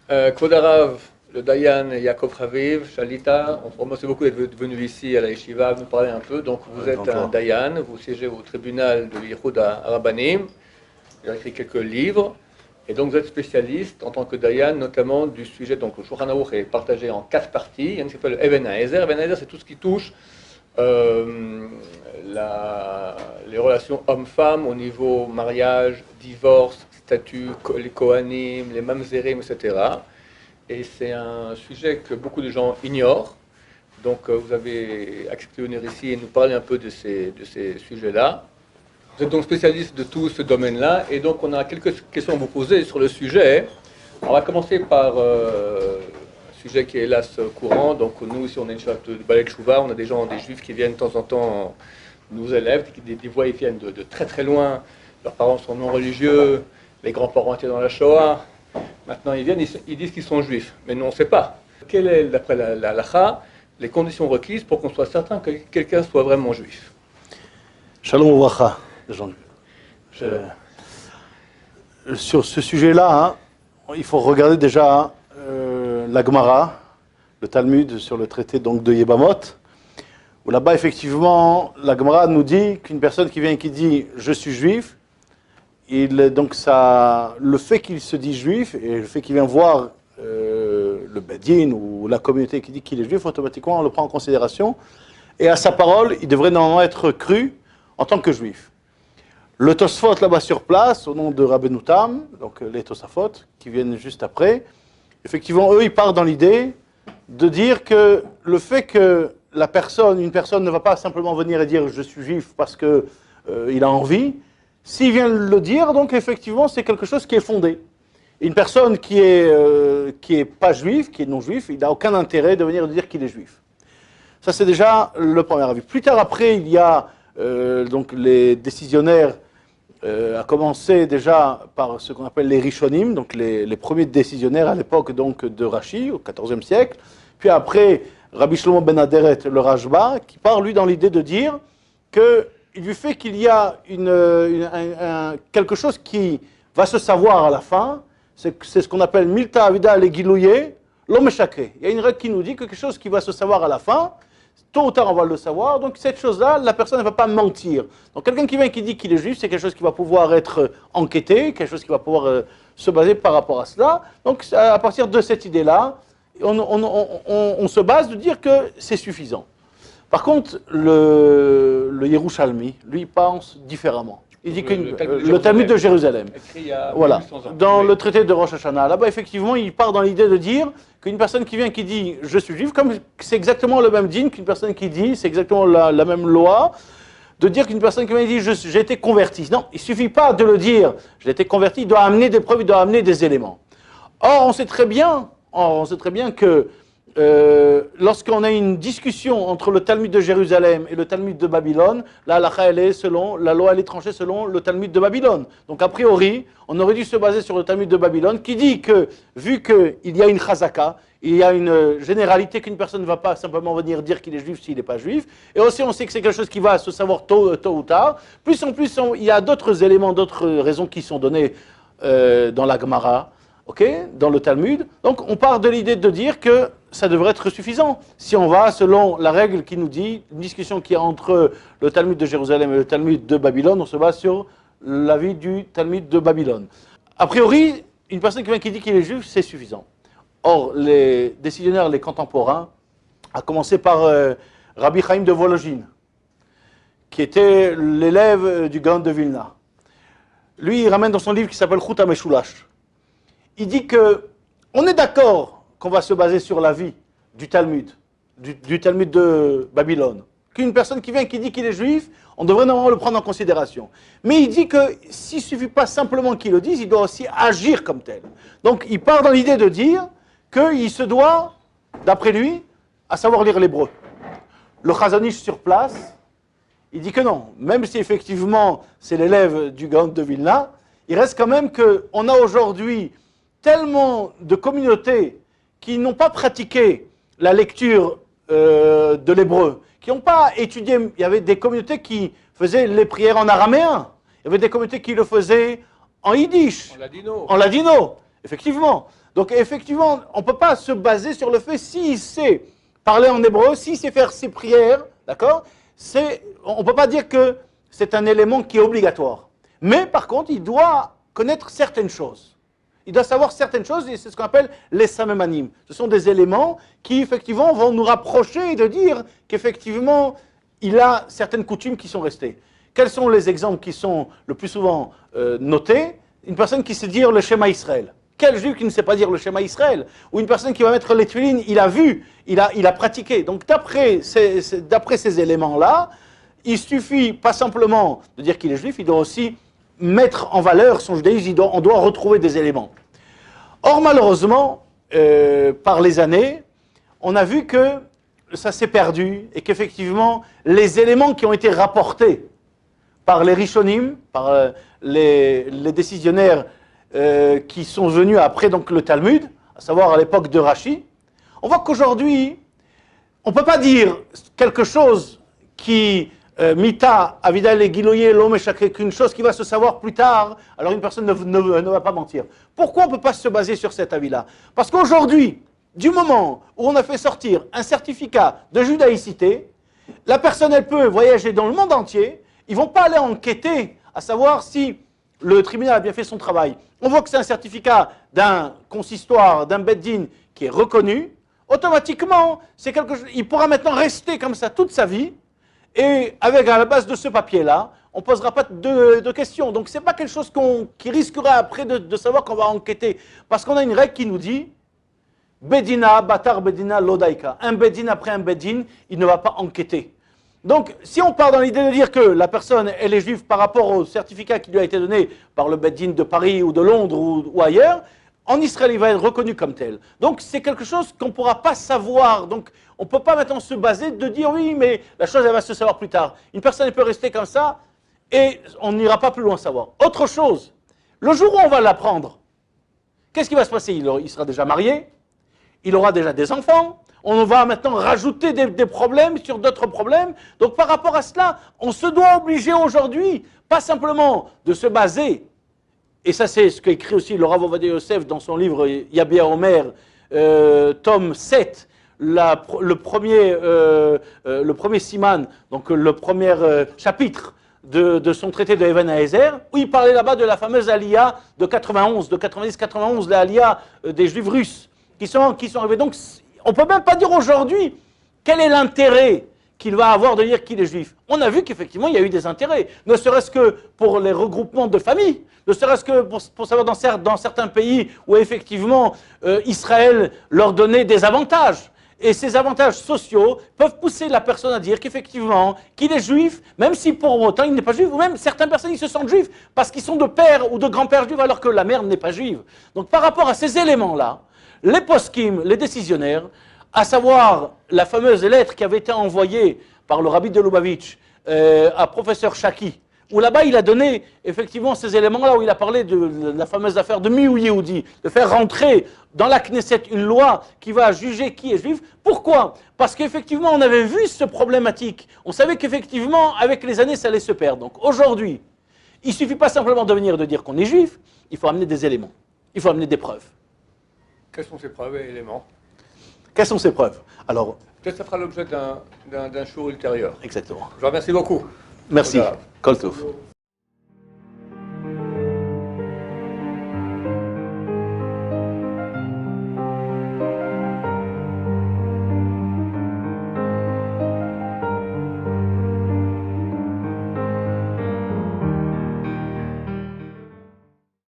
Kvod Harav, le Dayan Yaakov Raviv, Shalita, on vous remercie beaucoup d'être venu ici à la Yeshiva, nous parler un peu. Donc vous êtes un Dayan, vous siégez au tribunal de Yichud HaRabbanim, vous avez écrit quelques livres, et donc vous êtes spécialiste en tant que Dayan, notamment du sujet, donc le Shulchan Aruch est partagé en 4 parties. Il y a une qui s'appelle Even HaEzer. Even HaEzer, c'est tout ce qui touche les relations hommes-femmes au niveau mariage, divorce, statut, les Kohanim, les Mamzerim, etc. Et c'est un sujet que beaucoup de gens ignorent. Donc vous avez accepté de venir ici et nous parler un peu de ces sujets-là. Vous êtes donc spécialiste de tout ce domaine-là. Et donc on a quelques questions à vous poser sur le sujet. On va commencer par un sujet qui est hélas courant. Donc nous, ici, on est une charte de Balek Chouva. On a des gens, des juifs qui viennent de temps en temps, nous élèvent, des voix ils viennent de très très loin. Leurs parents sont non religieux, les grands-parents étaient dans la Shoah. Maintenant, ils viennent, ils disent qu'ils sont juifs, mais nous, on ne sait pas. Quelle est, d'après la halakha, les conditions requises pour qu'on soit certain que quelqu'un soit vraiment juif? Shalom Ouvracha, Jean. Sur ce sujet-là, il faut regarder déjà la Gemara, le Talmud sur le traité donc, de Yebamot, où là-bas, effectivement, la Gemara nous dit qu'une personne qui vient et qui dit « je suis juif », donc le fait qu'il se dit juif et le fait qu'il vient voir le Bedin ou la communauté qui dit qu'il est juif, automatiquement on le prend en considération et à sa parole, il devrait normalement être cru en tant que juif. Le Tosfot là-bas sur place, au nom de Rabbeinu Tam, donc les Tosafot qui viennent juste après, effectivement eux ils partent dans l'idée de dire que le fait que une personne ne va pas simplement venir et dire je suis juif parce que il a envie. S'il vient le dire, donc effectivement, c'est quelque chose qui est fondé. Une personne qui est pas juive, qui est non juif, il n'a aucun intérêt de venir dire qu'il est juif. Ça, c'est déjà le premier avis. Plus tard, après, il y a donc les décisionnaires, à commencer déjà par ce qu'on appelle les Rishonim, donc les premiers décisionnaires à l'époque donc de Rashi, au XIVe siècle. Puis après, Rabbi Shlomo ben Aderet, le Rashba, qui part, lui, dans l'idée de dire que du fait qu'il y a quelque chose qui va se savoir à la fin, c'est ce qu'on appelle Milta Avida Legilouye, l'homme chacré. Il y a une règle qui nous dit que quelque chose qui va se savoir à la fin, tôt ou tard on va le savoir, donc cette chose-là, la personne ne va pas mentir. Donc quelqu'un qui vient et qui dit qu'il est juif, c'est quelque chose qui va pouvoir être enquêté, quelque chose qui va pouvoir se baser par rapport à cela. Donc à partir de cette idée-là, on se base de dire que c'est suffisant. Par contre, le Yerushalmi, lui, pense différemment. Il dit que le Talmud de Jérusalem, voilà, dans le traité de Rosh Hashanah, là-bas, effectivement, il part dans l'idée de dire qu'une personne qui vient et qui dit « je suis juif », comme c'est exactement le même din qu'une personne qui dit, c'est exactement la même loi, de dire qu'une personne qui vient et dit « j'ai été converti ». Non, il ne suffit pas de le dire « j'ai été converti », il doit amener des preuves, il doit amener des éléments. Or, on sait très bien que lorsqu'on a une discussion entre le Talmud de Jérusalem et le Talmud de Babylone, la halakha la loi elle est tranchée selon le Talmud de Babylone. Donc a priori, on aurait dû se baser sur le Talmud de Babylone qui dit que, vu qu'il y a une chazaka, il y a une généralité qu'une personne ne va pas simplement venir dire qu'il est juif s'il n'est pas juif, et aussi on sait que c'est quelque chose qui va se savoir tôt ou tard. Plus en plus, il y a d'autres éléments, d'autres raisons qui sont données dans la Gemara, dans le Talmud. Donc on part de l'idée de dire que ça devrait être suffisant. Si on va selon la règle qui nous dit, une discussion qui est entre le Talmud de Jérusalem et le Talmud de Babylone, on se base sur l'avis du Talmud de Babylone. A priori, une personne qui dit qu'il est juif, c'est suffisant. Or, les décisionnaires, les contemporains, à commencer par Rabbi Chaim de Volojine, qui était l'élève du Gaon de Vilna. Lui, il ramène dans son livre qui s'appelle Chut HaMeshulash. Il dit que on est d'accord qu'on va se baser sur l'avis du Talmud, du Talmud de Babylone. Qu'une personne qui vient et qui dit qu'il est juif, on devrait normalement le prendre en considération. Mais il dit que s'il ne suffit pas simplement qu'il le dise, il doit aussi agir comme tel. Donc il part dans l'idée de dire qu'il se doit, d'après lui, à savoir lire l'hébreu. Le Chazon Ish sur place, il dit que non. Même si effectivement c'est l'élève du Gaon de Vilna, il reste quand même qu'on a aujourd'hui tellement de communautés qui n'ont pas pratiqué la lecture de l'hébreu, qui n'ont pas étudié. Il y avait des communautés qui faisaient les prières en araméen. Il y avait des communautés qui le faisaient en yiddish. En ladino. En ladino, effectivement. Donc effectivement, on ne peut pas se baser sur le fait s'il sait parler en hébreu, s'il sait faire ses prières, d'accord? On ne peut pas dire que c'est un élément qui est obligatoire. Mais par contre, il doit connaître certaines choses. Il doit savoir certaines choses, et c'est ce qu'on appelle les samemanim. Ce sont des éléments qui, effectivement, vont nous rapprocher de dire qu'effectivement, il a certaines coutumes qui sont restées. Quels sont les exemples qui sont le plus souvent notés? Une personne qui sait dire le Shema Israël. Quel juif qui ne sait pas dire le Shema Israël? Ou une personne qui va mettre les tuilines, il a vu, il a pratiqué. Donc d'après ces éléments-là, il suffit pas simplement de dire qu'il est juif, il doit aussi mettre en valeur son judaïsme, on doit retrouver des éléments. Or malheureusement, par les années, on a vu que ça s'est perdu et qu'effectivement, les éléments qui ont été rapportés par les Rishonim, par les décisionnaires qui sont venus après donc, le Talmud, à savoir à l'époque de Rashi, on voit qu'aujourd'hui, on ne peut pas dire quelque chose qui, mita, avidal et giloye, l'homme et qu'une chose qui va se savoir plus tard, alors une personne ne va pas mentir. Pourquoi on ne peut pas se baser sur cet avis-là? Parce qu'aujourd'hui, du moment où on a fait sortir un certificat de judaïcité, la personne, elle peut voyager dans le monde entier, ils ne vont pas aller enquêter à savoir si le tribunal a bien fait son travail. On voit que c'est un certificat d'un consistoire, d'un beddin qui est reconnu. Automatiquement, c'est quelque chose, il pourra maintenant rester comme ça toute sa vie. Et à la base de ce papier-là, on ne posera pas de questions. Donc ce n'est pas quelque chose qui risquera après de savoir qu'on va enquêter. Parce qu'on a une règle qui nous dit Bedina, Batar Bedina, Lodaika. Un beddin après un beddin, il ne va pas enquêter. Donc, si on part dans l'idée de dire que la personne, elle est juive par rapport au certificat qui lui a été donné par le Beddin de Paris ou de Londres ou ailleurs, en Israël, il va être reconnu comme tel. Donc, c'est quelque chose qu'on ne pourra pas savoir. Donc, on ne peut pas maintenant se baser de dire oui, mais la chose, elle va se savoir plus tard. Une personne, elle peut rester comme ça et on n'ira pas plus loin savoir. Autre chose, le jour où on va l'apprendre, qu'est-ce qui va se passer? Il sera déjà marié, il aura déjà des enfants. On va maintenant rajouter des problèmes sur d'autres problèmes. Donc par rapport à cela, on se doit obliger aujourd'hui, pas simplement de se baser, et ça c'est ce qu'écrit aussi le Rav Ovadia Yosef dans son livre Yabia Omer, tome 7, le premier siman, donc le premier chapitre de son traité de Even Haezer, où il parlait là-bas de la fameuse Aliyah de 91, de 90-91, la Aliyah des Juifs russes, qui sont arrivés. Donc, on ne peut même pas dire aujourd'hui quel est l'intérêt qu'il va avoir de dire qu'il est juif. On a vu qu'effectivement, il y a eu des intérêts, ne serait-ce que pour les regroupements de familles, ne serait-ce que pour savoir dans certains pays où effectivement Israël leur donnait des avantages. Et ces avantages sociaux peuvent pousser la personne à dire qu'effectivement, qu'il est juif, même si pour autant il n'est pas juif, ou même certaines personnes ils se sentent juifs parce qu'ils sont de père ou de grand-père juif alors que la mère n'est pas juive. Donc par rapport à ces éléments-là, les poskim, les décisionnaires, à savoir la fameuse lettre qui avait été envoyée par le rabbi de Lubavitch à professeur Shaki, où là-bas il a donné effectivement ces éléments-là, où il a parlé de la fameuse affaire de Miou Yehudi, de faire rentrer dans la Knesset une loi qui va juger qui est juif. Pourquoi? Parce qu'effectivement on avait vu ce problématique, on savait qu'effectivement avec les années ça allait se perdre. Donc aujourd'hui, il ne suffit pas simplement de venir et de dire qu'on est juif, il faut amener des éléments, il faut amener des preuves. Quelles sont ces preuves et éléments? Quelles sont ces preuves? Alors, peut-être ça fera l'objet d'un show ultérieur. Exactement. Je vous remercie beaucoup. Merci. Kol Tov.